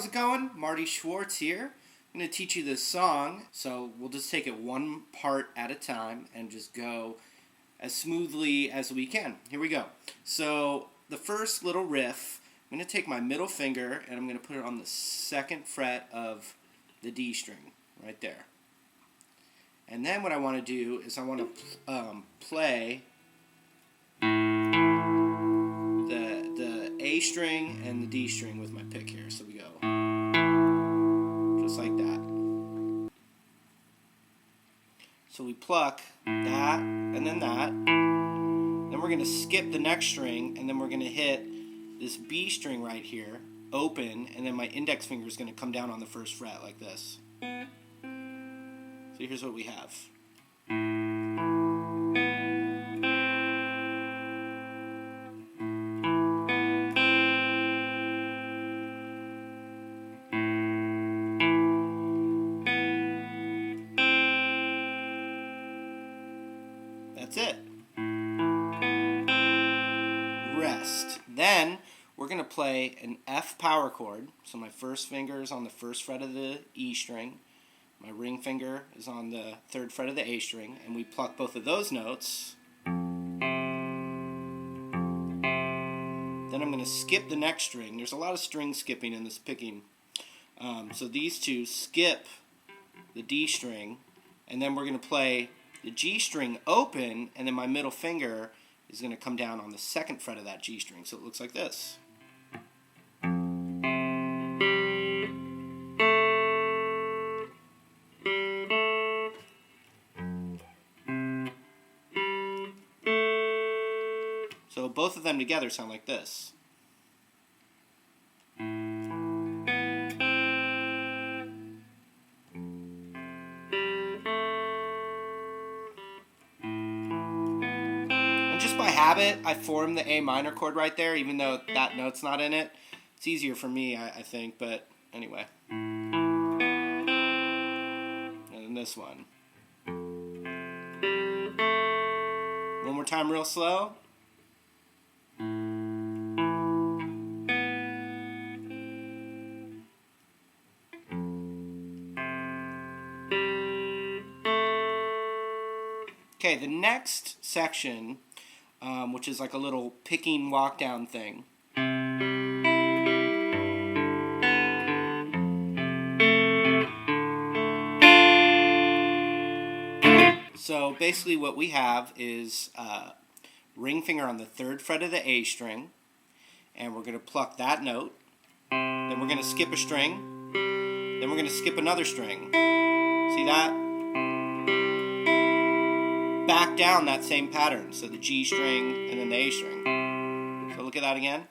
how's it going? Marty Schwartz here. I'm going to teach you this song, so we'll just take it one part at a time and just go as smoothly as we can. Here we go. So the first little riff, I'm going to take my middle finger and I'm going to put it on the 2nd fret of the D string, right there. And then what I want to do is I want to play the A string and the D string with my pick here. So we go just like that. So we pluck that and then that. Then we're going to skip the next string and then we're going to hit this B string right here, open, and then my index finger is going to come down on the 1st fret like this. So here's what we have. That's it. Rest. Then we're going to play an F power chord. So my first finger is on the 1st fret of the E string. My ring finger is on the 3rd fret of the A string. And we pluck both of those notes. Then I'm going to skip the next string. There's a lot of string skipping in this picking. So these two skip the D string. And then we're going to play the G string open, and then my middle finger is going to come down on the 2nd fret of that G string. So it looks like this. So both of them together sound like this. Just by habit, I form the A minor chord right there, even though that note's not in it. It's easier for me, I think, but anyway. And then this one. One more time real slow. Okay, the next section, which is like a little picking walk down thing. So basically what we have is ring finger on the 3rd fret of the A string, and we're going to pluck that note, then we're going to skip a string, then we're going to skip another string. See that? Back down that same pattern, so the G string and then the A string. So look at that again.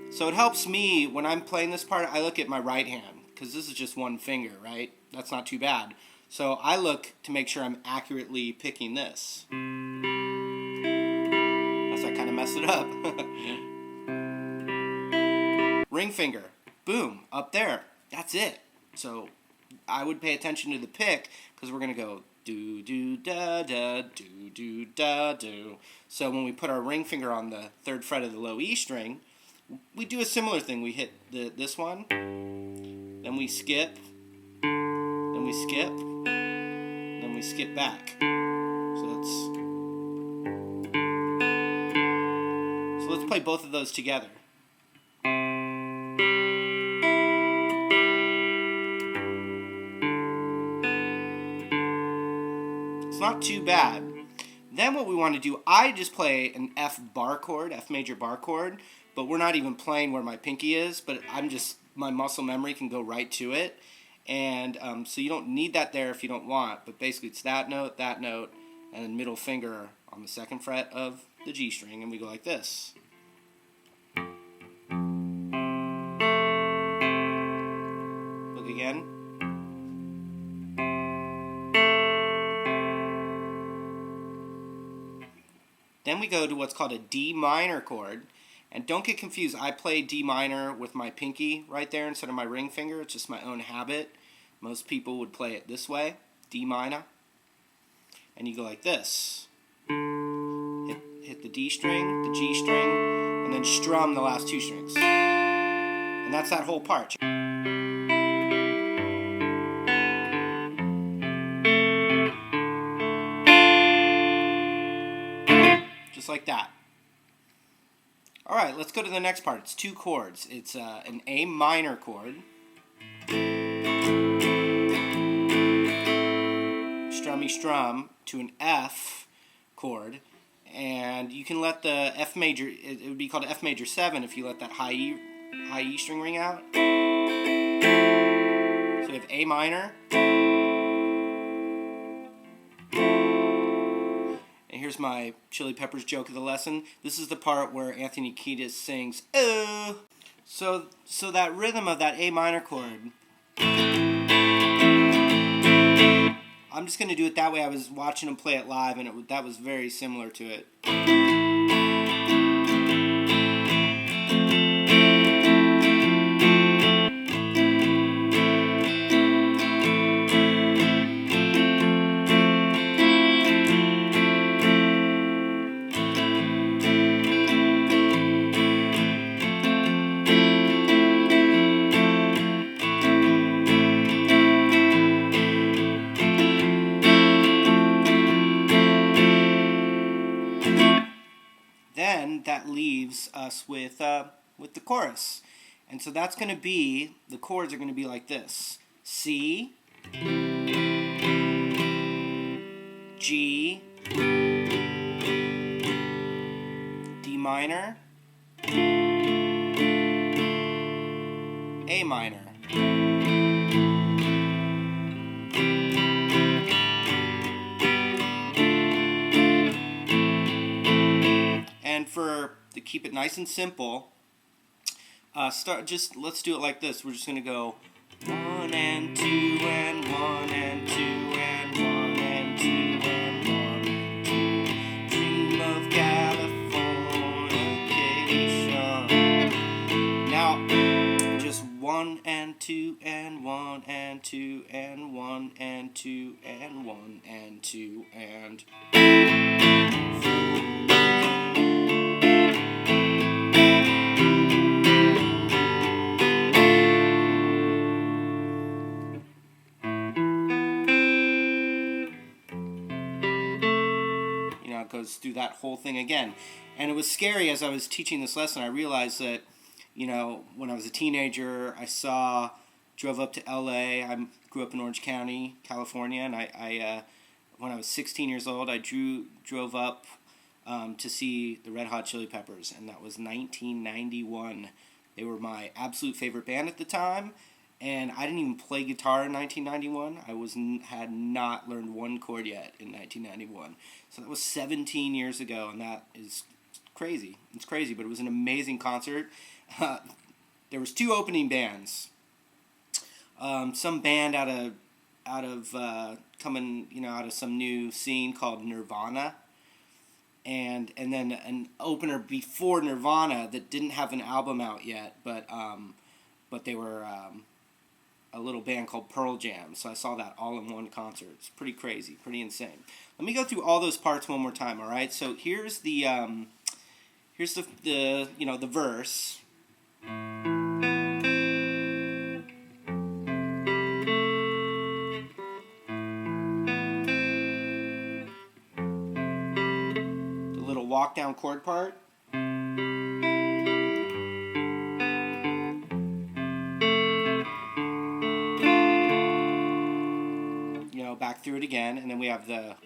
So it helps me when I'm playing this part. I look at my right hand because this is just one finger, right? That's not too bad. So I look to make sure I'm accurately picking this. Unless I kind of mess it up. Ring finger, boom, up there. That's it. So I would pay attention to the pick because we're going to go do do da da do do da do. So when we put our ring finger on the 3rd fret of the low E string, we do a similar thing. We hit this one, then we skip, then we skip, then we skip back. So let's play both of those together. Not too bad. Then what we want to do, I just play an F bar chord, F major bar chord, but we're not even playing where my pinky is, but my muscle memory can go right to it, and so you don't need that there if you don't want, but basically it's that note, and then middle finger on the 2nd fret of the G string, and we go like this. Look again. Then we go to what's called a D minor chord. And don't get confused, I play D minor with my pinky right there instead of my ring finger. It's just my own habit. Most people would play it this way, D minor. And you go like this. hit the D string, the G string, and then strum the last 2 strings. And that's that whole part. Just like that. Alright, let's go to the next part. It's 2 chords. It's an A minor chord, strummy strum, to an F chord, and you can let the F major, it would be called F major 7 if you let that high E string ring out. So we have A minor, and here's my Chili Peppers joke of the lesson. This is the part where Anthony Kiedis sings, "Oh." So that rhythm of that A minor chord, I'm just going to do it that way. I was watching him play it live, and that was very similar to it. Then that leaves us with the chorus. And so that's going to be, the chords are going to be like this. C, G, D minor, A minor. And to keep it nice and simple, let's do it like this. We're just going to go 1 and 2 and 1 and 2 and 1 and 2 and 1 and 2. Dream of Californication. Now, just 1 and 2 and 1 and 2 and 1 and 2 and 1 and 2 and. It goes through that whole thing again. And it was scary as I was teaching this lesson. I realized that, when I was a teenager, drove up to LA. I grew up in Orange County, California, and I when I was 16 years old, I drove up to see the Red Hot Chili Peppers, and that was 1991. They were my absolute favorite band at the time. And I didn't even play guitar in 1991. I had not learned one chord yet in 1991. So that was 17 years ago, and that is crazy. It's crazy, but it was an amazing concert. There was 2 opening bands. Some band out of some new scene called Nirvana, and then an opener before Nirvana that didn't have an album out yet, but they were a little band called Pearl Jam. So I saw that all in one concert. It's pretty crazy, pretty insane. Let me go through all those parts one more time. All right. So here's the verse. The little walk down chord part. Back through it again, and then we have the